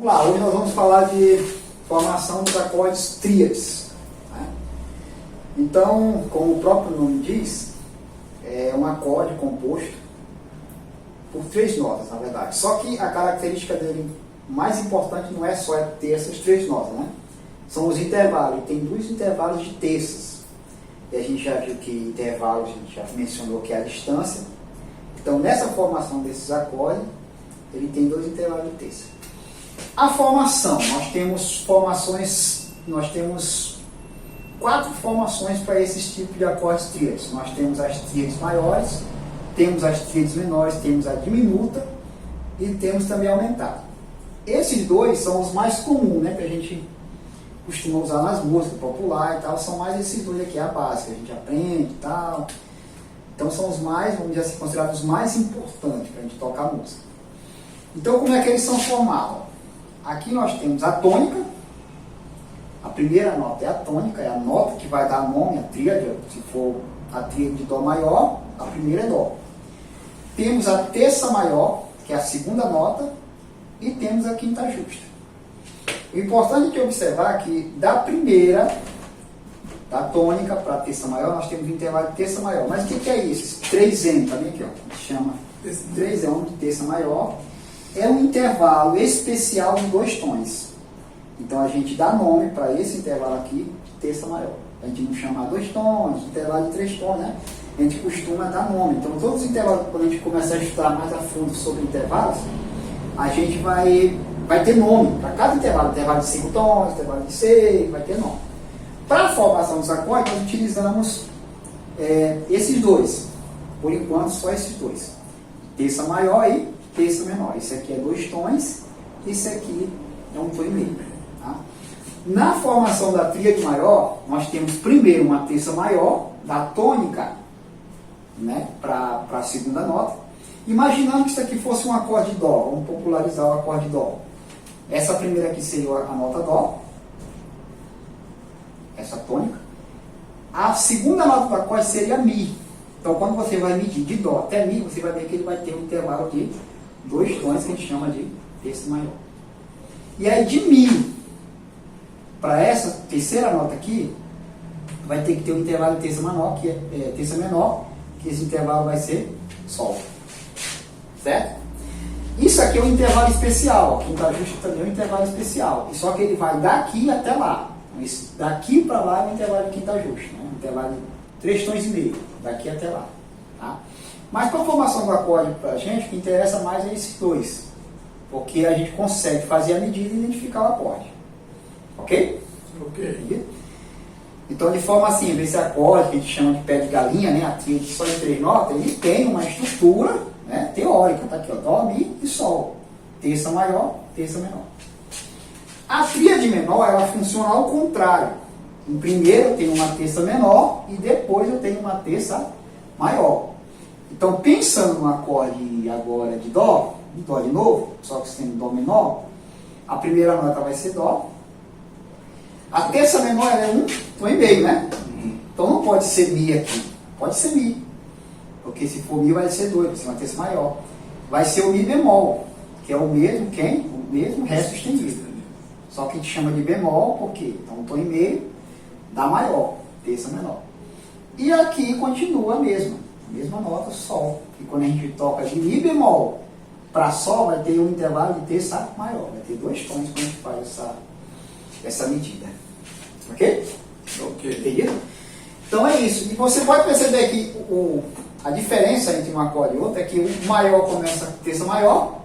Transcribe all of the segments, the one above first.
Vamos lá, hoje nós vamos falar de formação dos acordes tríades. Né? Então, como o próprio nome diz, é um acorde composto por 3 notas, na verdade. Só que a característica dele mais importante não é só ter essas 3 notas, né? São os intervalos. Ele tem 2 intervalos de terças. E a gente já viu que intervalos, a gente já mencionou que é a distância. Então, nessa formação desses acordes, ele tem 2 intervalos de terça. A formação, nós temos 4 formações para esses tipos de acordes tríades. Nós temos as tríades maiores, temos as tríades menores, temos a diminuta e temos também a aumentada. Esses 2 são os mais comuns, né, que a gente costuma usar nas músicas populares e tal, são mais esses 2 aqui, a base, que a gente aprende e tal. Então são os mais, vamos dizer assim, considerados os mais importantes para a gente tocar música. Então como é que eles são formados? Aqui nós temos a tônica, a primeira nota é a tônica, é a nota que vai dar nome à tríade, se for a tríade de Dó maior, a primeira é Dó. Temos a terça maior, que é a segunda nota, e temos a quinta justa. O importante é observar que da primeira, da tônica para a terça maior, nós temos o intervalo de terça maior. Mas o que é isso? Esse 3M, também aqui, ó, que chama 3M de terça maior, é um intervalo especial de 2 tons. Então a gente dá nome para esse intervalo aqui de terça maior. A gente não chama 2 tons, intervalo de 3 tons, né? A gente costuma dar nome. Então todos os intervalos, quando a gente começa a estudar mais a fundo sobre intervalos, a gente vai ter nome para cada intervalo. Intervalo de 5 tons, intervalo de 6, vai ter nome. Para a formação dos acordes, nós utilizamos esses 2. Por enquanto, só esses 2. Terça maior e terça menor. Esse aqui é 2 tons, esse aqui é 1 tom e meio. Tá? Na formação da tríade maior, nós temos primeiro uma terça maior, da tônica, né, para a segunda nota. Imaginando que isso aqui fosse um acorde de Dó, vamos popularizar o acorde de Dó. Essa primeira aqui seria a nota Dó, essa tônica. A segunda nota do acorde seria Mi. Então, quando você vai medir de Dó até Mi, você vai ver que ele vai ter um intervalo de 2 tons, que a gente chama de terça maior. E aí, de Mi para essa terceira nota aqui, vai ter que ter um intervalo de terça menor, terça menor, que esse intervalo vai ser Sol. Certo? Isso aqui é um intervalo especial. A quinta justa também é um intervalo especial. Só que ele vai daqui até lá. Daqui para lá é um intervalo de quinta justa. Né? Um intervalo de 3 tons e meio. Daqui até lá. Tá? Mas para a formação do acorde para a gente, o que interessa mais é esses 2. Porque a gente consegue fazer a medida e identificar o acorde. Ok? Ok. Então, de forma assim, esse acorde que a gente chama de pé de galinha, né? A tríade só de 3 notas, ele tem uma estrutura, né, teórica. Tá aqui, ó, Dó, Mi e Sol. Terça maior, terça menor. A tríade menor, ela funciona ao contrário. Em primeiro eu tenho uma terça menor e depois eu tenho uma terça maior. Então, pensando no acorde agora de Dó de novo, só que sendo Dó menor, a primeira nota vai ser Dó. A terça menor é 1 tom e meio, né? Então não pode ser Mi aqui. Pode ser Mi. Porque se for Mi vai ser 2, vai ser uma terça maior. Vai ser o Mi bemol, que é o mesmo o mesmo Ré sustenido. Só que a gente chama de bemol porque então 1 tom e meio dá maior, terça menor. E aqui continua a mesma nota, Sol. E quando a gente toca de Mi bemol para Sol, vai ter um intervalo de terça maior. Vai ter 2 tons quando a gente faz essa medida. Ok? Ok. Entendido? Então é isso. E você pode perceber que a diferença entre um acorde e outro é que o maior começa com terça maior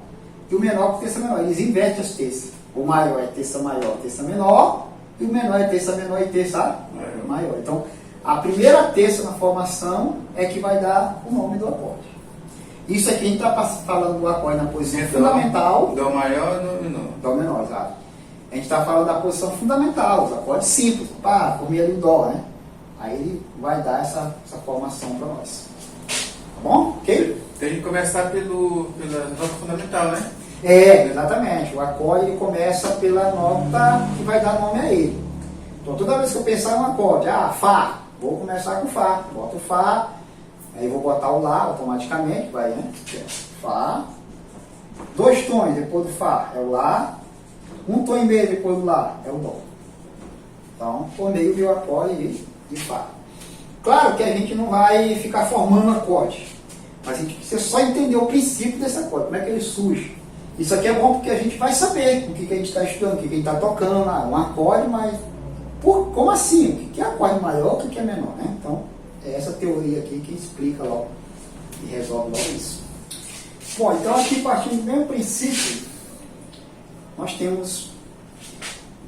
e o menor com terça menor. Eles invertem as terças. O maior é terça maior, terça menor, e o menor é terça menor e terça maior. Então, a primeira terça na formação é que vai dar o nome do acorde. Isso aqui a gente está falando do acorde na posição fundamental. Dó maior ou Dó menor? Dó menor, exato. A gente está falando da posição fundamental, os acordes simples. Pá, formei ali o Dó, né? Aí ele vai dar essa formação para nós. Tá bom? Ok? Tem que começar pela nota fundamental, né? Exatamente. O acorde ele começa pela nota que vai dar nome a ele. Então toda vez que eu pensar em um acorde, Fá, vou começar com Fá. Boto o Fá, aí vou botar o Lá automaticamente, vai, né? Fá. 2 tons depois do Fá é o Lá. Um tom e meio depois do Lá é o Dó. Então, o meio veio acorde e Fá. Claro que a gente não vai ficar formando acorde, mas a gente precisa só entender o princípio desse acorde, como é que ele surge. Isso aqui é bom porque a gente vai saber o que a gente está estudando, o que a gente está tocando, um acorde, mas como assim? O que é acorde maior, o que é menor, né? Então, é essa teoria aqui que explica logo e resolve logo isso. Bom, então aqui partindo do mesmo princípio, nós temos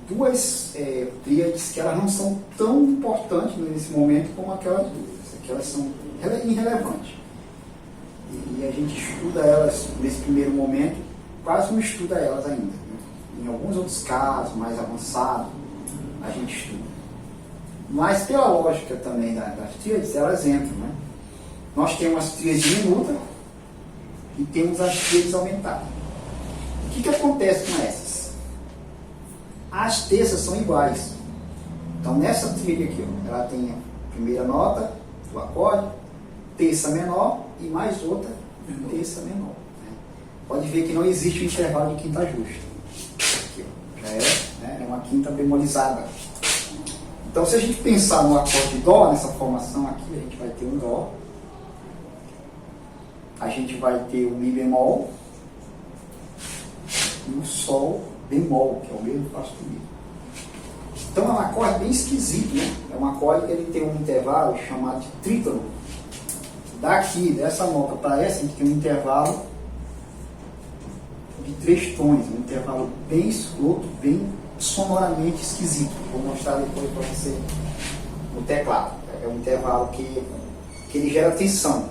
duas tríades que elas não são tão importantes nesse momento como aquelas duas. Aquelas são irrelevantes. E a gente estuda elas nesse primeiro momento, quase não estuda elas ainda. Né? Em alguns outros casos, mais avançados, a gente estuda. Mas pela lógica também das tríades, elas entram. Né? Nós temos as tríades diminutas e temos as tríades aumentadas. O que acontece com essas? As terças são iguais. Então nessa tríade aqui, ó, ela tem a primeira nota do acorde, terça menor e mais outra terça menor. Né? Pode ver que não existe um intervalo de quinta justa. Aqui, ó, já é uma quinta bemolizada. Então se a gente pensar no acorde Dó, nessa formação aqui, a gente vai ter um Dó, a gente vai ter o Mi bemol e o Sol bemol, que é o mesmo passo do Mi. Então é um acorde bem esquisito, né? É um acorde que ele tem um intervalo chamado de trítono. Daqui, dessa nota para essa, a gente tem um intervalo de 3 tons, um intervalo bem escroto, bem sonoramente esquisito. Vou mostrar depois para você no teclado. É um intervalo que ele gera tensão,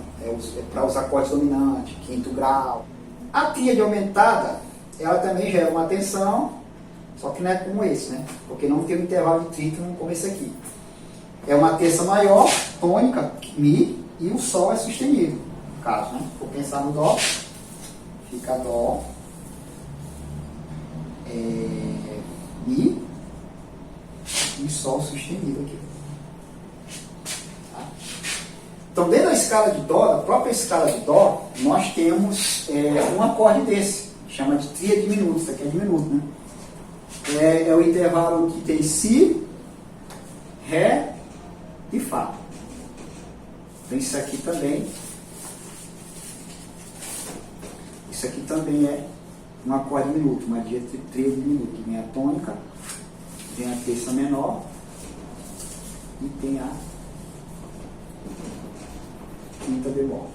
para os acordes dominantes, quinto grau. A tríade aumentada, ela também gera uma tensão, só que não é como esse, né? Porque não tem um intervalo de trítono como esse aqui. É uma terça maior, tônica, Mi, e o Sol é sustenido, no caso, né? Vou pensar no Dó, fica Dó, Mi e Sol sustenido aqui. Tá? Então, dentro da escala de Dó, da própria escala de Dó, nós temos um acorde desse, chama de tríade diminuta, isso aqui é diminuto, né? É o intervalo que tem Si, Ré e Fá. Então isso aqui também é um acorde diminuto, uma tríade diminuta. Vem a tônica, vem a terça menor e tem a quinta bemol.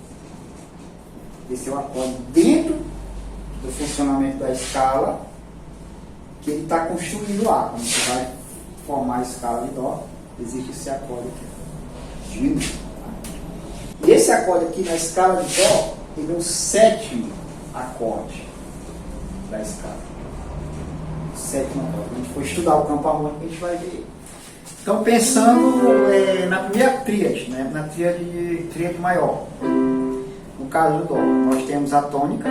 Esse é o acorde dentro do funcionamento da escala que ele está construindo lá. Quando você vai formar a escala de Dó, existe esse acorde aqui, diminuto. E esse acorde aqui na escala de Dó, ele é o 7º acorde da escala. O 7º acorde. Quando a gente for estudar o campo harmônico, a gente vai ver. Então, pensando na primeira tríade, né? Na tríade maior. No caso do Dó, nós temos a tônica,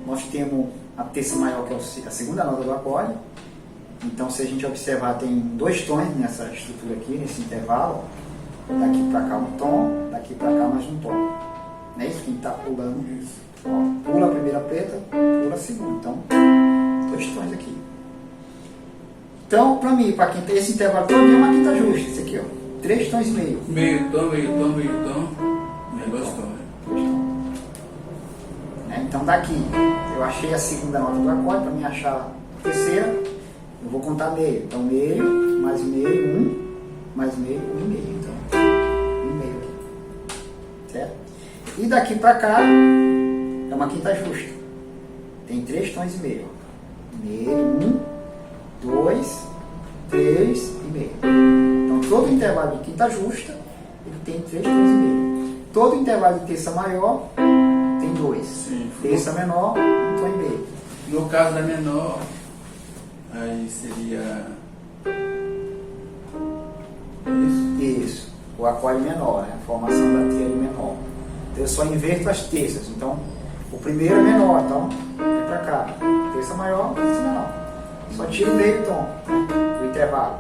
nós temos a terça maior, que é a segunda nota do acorde. Então, se a gente observar, tem 2 tons nessa estrutura aqui, nesse intervalo. Daqui para cá um tom, daqui para cá mais um tom. Não é isso que a gente está pulando. Ó, pula a primeira preta, pula a segunda. Então, 2 tons aqui. Então, para mim, para quem tem esse intervalo todo, é uma quinta justa. Esse aqui, ó. 3 tons e meio. Meio tom, meio tom, meio tom. Meio 2 tons, né? 2 tons. Então, daqui, eu achei a segunda nota do acorde. Para mim achar a terceira, eu vou contar meio. Então, meio, mais meio, mais meio, e meio. Então, meio aqui. Certo? E daqui para cá é uma quinta justa. Tem 3 tons e meio. Meio, 2, 3 e meio. Então todo intervalo de quinta justa ele tem 3 tons e meio. Todo intervalo de terça maior tem 2. Sim. Terça menor, 1 tom e meio. No caso da menor, aí seria Isso. O acorde menor, né? A formação da tríade menor. Então eu só inverto as terças. Então o primeiro é menor, então vem para cá. Terça maior, terça menor. Só tiro o meio tom, o intervalo.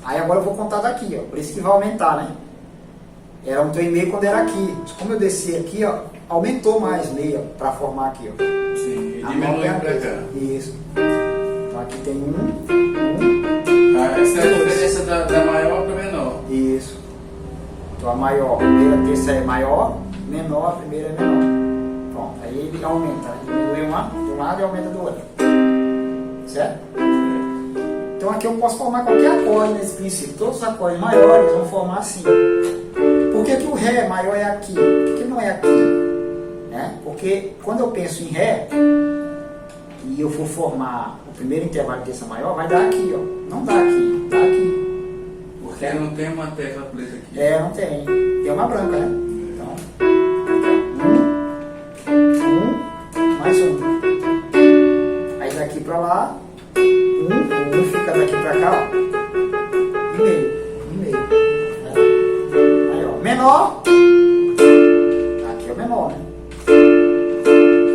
Aí agora eu vou contar daqui, ó. Por isso que vai aumentar, né? Era 1 tom e meio quando era aqui. Mas como eu desci aqui, ó, aumentou mais meia para formar aqui, ó. sim, e diminui para cá. Isso. Então aqui tem um. Essa é a diferença da maior para menor. Isso. Então a maior, a primeira terça é maior, menor, a primeira é menor. Pronto, aí ele aumenta, diminui uma de um lado e aumenta do outro. Certo? Então aqui eu posso formar qualquer acorde nesse princípio. Todos os acordes maiores vão formar assim. Por que o Ré maior é aqui? Por que não é aqui? Né? Porque quando eu penso em Ré e eu for formar o primeiro intervalo de terça maior, vai dar aqui, ó. Não dá aqui, dá aqui. Porque não tem uma tecla preta aqui. Não tem. Tem uma branca, né? Então, mais um. Aí daqui pra lá, um fica daqui pra cá, ó. E meio. Aí, ó. Menor. Aqui é o menor, né?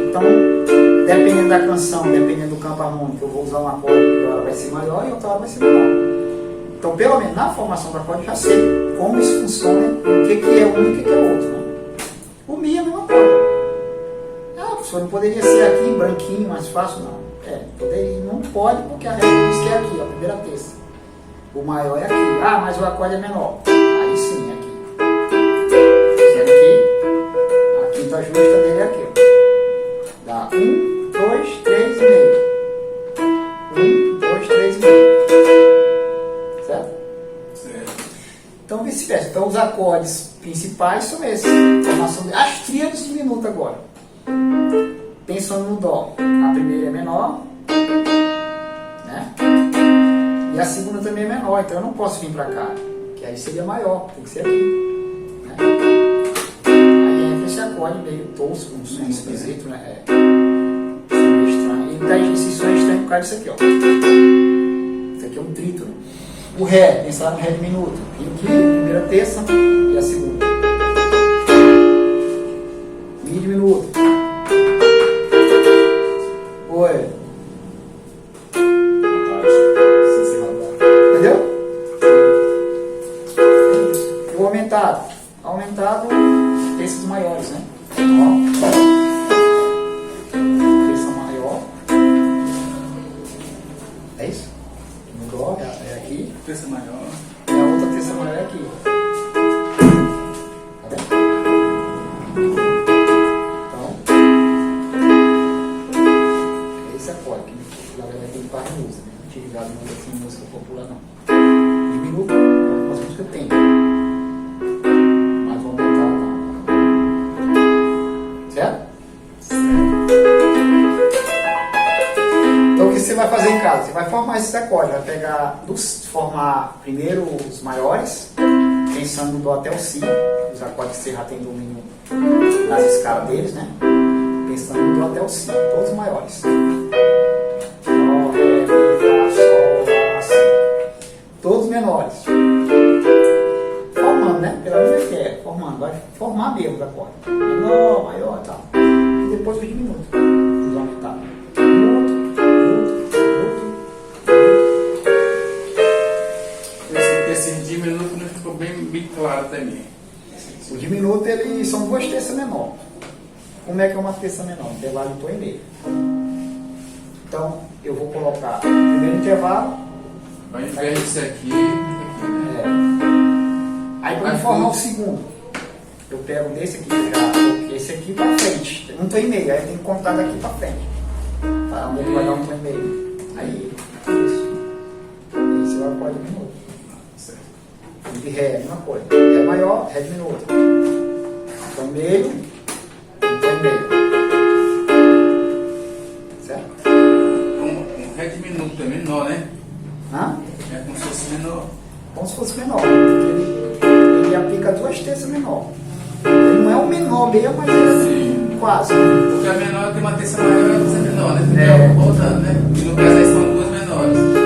Então, dependendo da canção, dependendo do campo harmônico, eu vou usar um acorde que uma hora vai ser maior e outra hora vai ser menor. Então, pelo menos na formação do acorde, eu já sei como isso funciona, o que é um e o que é outro. Né? O Mi é a mesma coisa. Professor, não poderia ser aqui, branquinho, mais fácil? Não. Poderia, não pode, porque a regra diz que é aqui, a primeira terça. O maior é aqui. Mas o acorde é menor. Aí sim, é aqui. Sendo que a quinta justa dele é aqui. Ó. Dá 1, 2, 3 e meio. 1, 2, 3 e meio. Certo? Então, vice-versa. Então, os acordes principais são esses. Formação de... As tríades diminutas agora. Pensando no Dó. A primeira é menor. Né? E a segunda também é menor. Então, eu não posso vir para cá. Que aí seria maior. Tem que ser aqui. Né? Aí entra esse acorde meio tosco, um som esquisito, né? Meio estranho. E esse som é estranho por causa disso aqui, ó. Isso aqui é um trítono. O Ré, pensar no Ré diminuto. Vem aqui, a primeira terça e a segunda. Mi diminuto. Oi. Entendeu? E o aumentado. Aumentado, terças maiores, né? Ó. Terça maior. É isso? No Dó, é aqui. Terça maior. E a outra terça maior é aqui. Tá vendo? Então, é esse acorde que na verdade tem par de música, né? Não tinha ligado muito assim em música popular, não. Diminuto, as músicas tem. Mas vou aumentar, não. Certo? Então o que você vai fazer em casa? Você vai formar esses acordes, vai pegar, formar primeiro os maiores, pensando do Dó até o Si, os acordes que você já tem domínio nas escalas deles, né? Pensando no Dó até o Si, todos os maiores. Dó, Ré, Mi, Fá, Sol, Lá, Si. Todos menores. Formando, né? Pela mesma que é, formando, vai formar mesmo os acordes. Menor, maior e tal. E depois os diminutos, os aumentados. Esse diminuto não ficou bem claro também. O diminuto, eles são duas terças menor. Como é que é uma terça menor? Intervalo de tom e meio. Então, eu vou colocar o primeiro intervalo. Ao invés disso aqui, Aí, para formar o segundo, eu pego desse aqui, esse aqui para frente. Um tom e meio, aí eu tenho que contar daqui para frente. Para onde ele vai dar um tom e meio. Aí, isso. Esse é o acorde diminuto. E de Ré é a mesma coisa. Ré maior, Ré diminuto. Tom e meio, um tom e meio. Certo? um Ré diminuto é menor, né? Hã? É como se fosse menor. Como se fosse menor. Ele aplica duas terças menor. Ele não é o menor mesmo, mas ele é quase. Porque a menor tem uma terça maior e a terça menor, né? Fica voltando, né? E no caso aí são duas menores.